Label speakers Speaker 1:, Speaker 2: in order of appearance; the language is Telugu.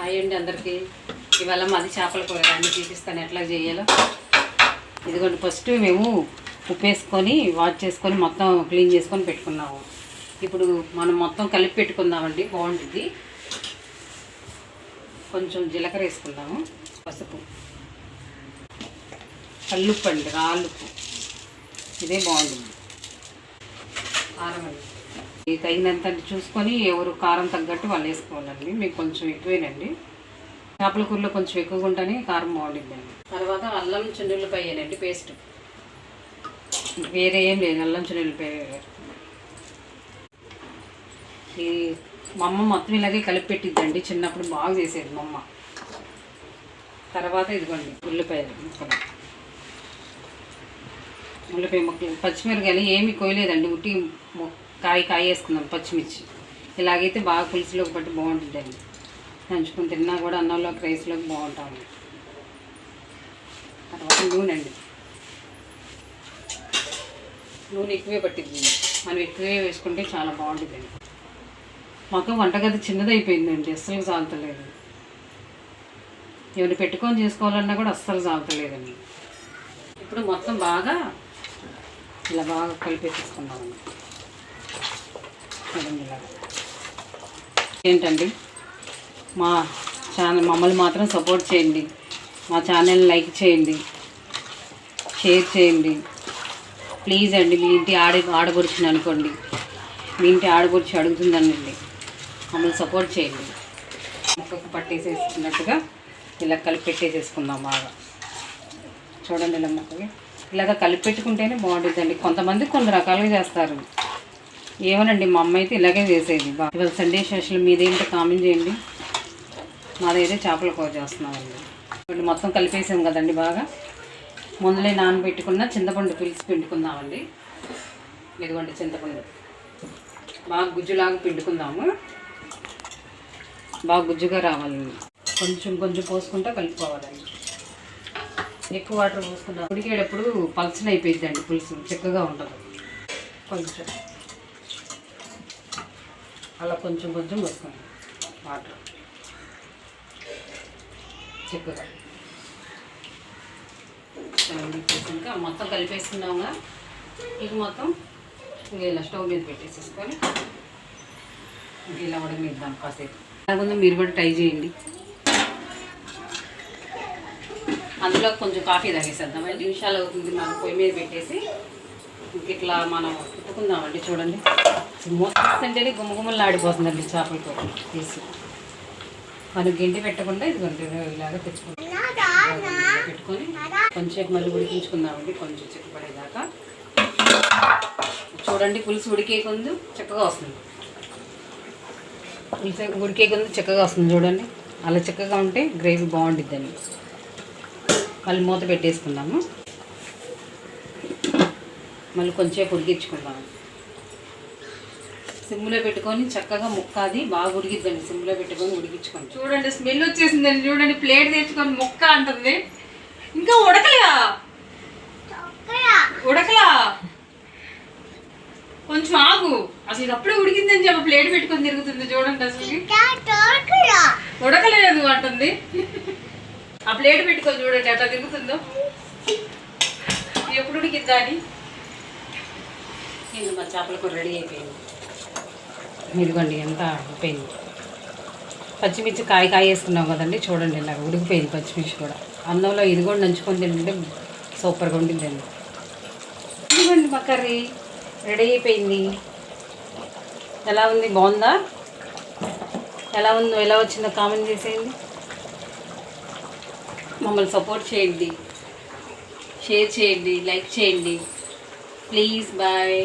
Speaker 1: హాయ్ అండి అందరికీ. ఇవాళ మాది చేపల కూర అన్నీ చూపిస్తాను ఎట్లా చేయాలో. ఇదిగోండి, ఫస్ట్ మేము ఉప్పు వేసుకొని వాష్ చేసుకొని మొత్తం క్లీన్ చేసుకొని పెట్టుకున్నాము. ఇప్పుడు మనం మొత్తం కలిపి పెట్టుకుందామండి, బాగుంటుంది. కొంచెం జీలకర్ర వేసుకుందాము, పసుపు, కల్లుప్పు అండి, రాళ్ళుప్పు, ఇదే బాగుంటుంది. కారం అండి తగినంత చూసుకొని ఎవరు కారం తగ్గట్టు వాళ్ళు వేసుకోవాలండి. మీకు కొంచెం ఎక్కువేనండి, చేపల కూరలో కొంచెం ఎక్కువగా ఉంటేనే కారం బాగుంటుందండి. తర్వాత అల్లం చున్నులపై వేయాలండి పేస్ట్, వేరే ఏం లేదు, అల్లం చున్నులపై. ఈ మా అమ్మ మొత్తం ఇలాగే కలిపి పెట్టిద్దండి, చిన్నప్పుడు బాగా చేసేది మా అమ్మ. తర్వాత ఇదిగోండి ఉల్లిపాయలు ముక్కలు, ఉల్లిపాయ ముక్కలు, పచ్చిమిరకాయలు ఏమీ కోయలేదండి, ఉట్టి కాయ వేసుకుందాం. పచ్చిమిర్చి ఇలాగైతే బాగా పులుసులోకి పట్టి బాగుంటుందండి, నంచుకుని తిన్నా కూడా అన్నంలోకి రైస్లోకి బాగుంటుంది. తర్వాత నూనె అండి, నూనె ఎక్కువే పట్టింది, మనం ఎక్కువే వేసుకుంటే చాలా బాగుంటుందండి. మాకు వంటగది చిన్నదైపోయిందండి, అస్సలు సాగుతలేదు. ఎవరు పెట్టుకొని చేసుకోవాలన్నా కూడా అస్సలు సాగుతలేదండి. ఇప్పుడు మొత్తం బాగా ఇలా బాగా కలిపేసుకున్నామండి. ఏంటండి, మా ఛానల్ మమ్మల్ని మాత్రం సపోర్ట్ చేయండి, మా ఛానల్ని లైక్ చేయండి, షేర్ చేయండి ప్లీజ్ అండి. మీ ఇంటి ఆడపడుచుని అనుకోండి, మీ ఇంటి ఆడపడుచు అడుగుతుందనండి, మమ్మల్ని సపోర్ట్ చేయండి. ముక్కకు పట్టేసేసుకున్నట్టుగా ఇలా కలిపి పెట్టేసేసుకుందాం బాగా. చూడండి, ఇలా ముక్కకి ఇలాగ కలిపి పెట్టుకుంటేనే బాగుంటుందండి. కొంతమంది కొన్ని రకాలుగా చేస్తారు, ఏమోనండి మా అమ్మ అయితే ఇలాగే చేసేది. ఇవాళ సండే స్పెషల్ మీదేంటో కామెంట్ చేయండి. మాదైతే చేపల కూర చేస్తున్నామండి. ఇప్పుడు మొత్తం కలిపేసాం కదండి, బాగా ముందులే నానబెట్టుకున్న చింతపండు పులుసు పిండుకుందామండి. ఇదిగోండి చింతపండు బాగా గుజ్జులాగా పిండుకుందాము, బాగా గుజ్జుగా రావాలండి. కొంచెం కొంచెం పోసుకుంటూ కలుపుకోవాలండి. ఎక్కువ వాటర్ పోసుకుందాం, ఉడికేటప్పుడు పలచన అయిపోయిందండి పులుసు, చిక్కగా ఉంటుంది. కొంచెం అలా కొంచెం కొంచెం పోసుకోండి వాటర్, చిక్కగా ఇంకా మొత్తం కలిపేసుకున్నాముగా. ఇక మొత్తం ఇలా స్టవ్ మీద పెట్టేసేసుకొని ఇలా ఉడకనిద్దాం కాసేపు. అలాగే మీరు కూడా ట్రై చేయండి. అందులో కొంచెం కాఫీ తాగేసేద్దాం. 5 నిమిషాలు అవుతుంది, మనం పొయ్యి మీద పెట్టేసి ఇట్లా మనం తిప్పుకుందామండి. చూడండి, మూతంటేనే గుమ్మగుమ్మలు ఆడిపోతుందండి చేపల కూర తీసి. మనం గిండి పెట్టకుండా ఇదిగోండి ఇలాగా పెట్టుకొని కొంచెం మళ్ళీ ఉడికించుకుందామండి, కొంచెం చిక్కపడేదాకా. చూడండి, పులుసు ఉడికే కొందు చక్కగా వస్తుంది, పులుసు ఉడికే కొందు చక్కగా వస్తుంది. చూడండి, అలా చక్కగా ఉంటే గ్రేవీ బాగుంటుందండి. మళ్ళీ మూత పెట్టేసుకుందాము, మళ్ళీ కొంచెం ఉడికించుకుందాము. సిమ్లో పెట్టుకొని చక్కగా ముక్క అది బాగా ఉడికిద్దండి, సిమ్లో పెట్టుకొని ఉడికించుకోండి. చూడండి, స్మెల్ వచ్చేసిందండి. చూడండి, ప్లేట్ తెచ్చుకొని ముక్క అంటుంది, ఇంకా ఉడకలా కొంచెం ఆగు. అసలు ఇది అప్పుడే ఉడికిందని చెప్పి ప్లేట్ పెట్టుకొని తిరుగుతుంది. చూడండి, అసలు ఉడకలేదు అంటుంది. ఆ ప్లేట్ పెట్టుకొని చూడండి అట్లా తిరుగుతుందో, ఎప్పుడు ఉడికిద్దా అని. ఇది మా చేపల కూర రెడీ అయిపోయింది. ఇదిగోండి ఎంత అయిపోయింది. పచ్చిమిర్చి కాయ వేసుకున్నాం కదండి, చూడండి ఇలా ఉడికిపోయింది పచ్చిమిర్చి కూడా. అన్నంలో ఇది కూడా నంచుకొని తింటే సూపర్గా ఉంటుందండి. ఇదిగోండి మా కర్రీ రెడీ అయిపోయింది. ఎలా ఉంది, బాగుందా? ఎలా ఉందో, ఎలా వచ్చిందో కామెంట్ చేసేయండి. మమ్మల్ని సపోర్ట్ చేయండి, షేర్ చేయండి, లైక్ చేయండి ప్లీజ్. బాయ్.